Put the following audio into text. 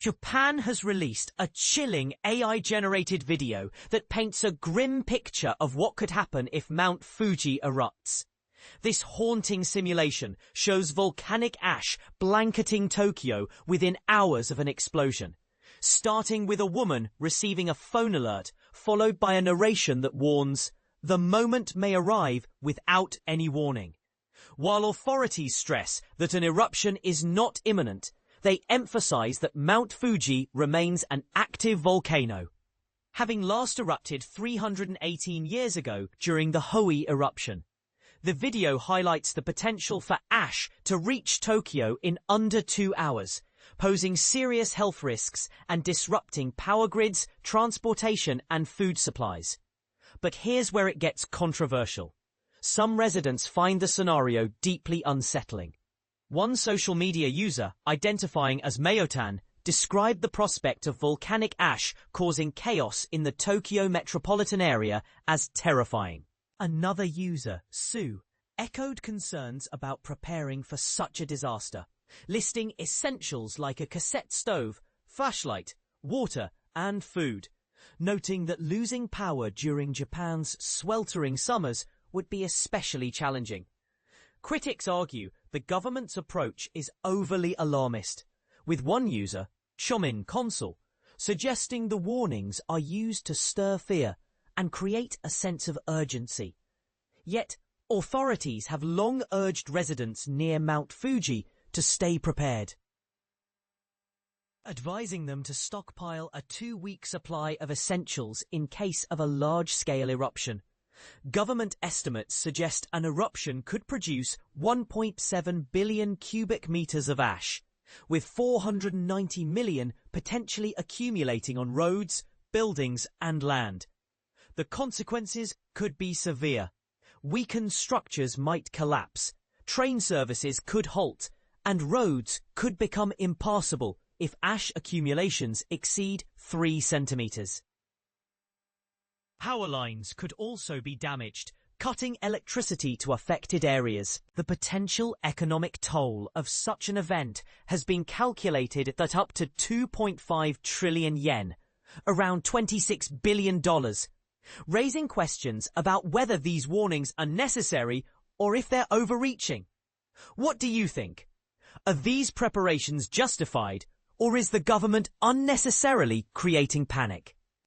Japan has released a chilling AI-generated video that paints a grim picture of what could happen if Mount Fuji erupts. This haunting simulation shows volcanic ash blanketing Tokyo within hours of an explosion, starting with a woman receiving a phone alert, followed by a narration that warns, "The moment may arrive without any warning." While authorities stress that an eruption is not imminent, they emphasize that Mount Fuji remains an active volcano, having last erupted 318 years ago during the Hoei eruption. The video highlights the potential for ash to reach Tokyo in under 2 hours, posing serious health risks and disrupting power grids, transportation, and food supplies. But here's where it gets controversial. Some residents find the scenario deeply unsettling. One social media user, identifying as Mayotan, described the prospect of volcanic ash causing chaos in the Tokyo metropolitan area as terrifying. Another user, Sue, echoed concerns about preparing for such a disaster, listing essentials like a cassette stove, flashlight, water, and food, noting that losing power during Japan's sweltering summers would be especially challenging. Critics argue the government's approach is overly alarmist, with one user, Chomin Consul, suggesting the warnings are used to stir fear and create a sense of urgency. Yet, authorities have long urged residents near Mount Fuji to stay prepared, advising them to stockpile a 2-week supply of essentials in case of a large-scale eruption. Government estimates suggest an eruption could produce 1.7 billion cubic meters of ash, with 490 million potentially accumulating on roads, buildings, and land. The consequences could be severe. Weakened structures might collapse, train services could halt, and roads could become impassable if ash accumulations exceed 3 centimeters. Power lines could also be damaged, cutting electricity to affected areas. The potential economic toll of such an event has been calculated at up to 2.5 trillion yen, around $26 billion, raising questions about whether these warnings are necessary or if they're overreaching. What do you think? Are these preparations justified, or is the government unnecessarily creating panic?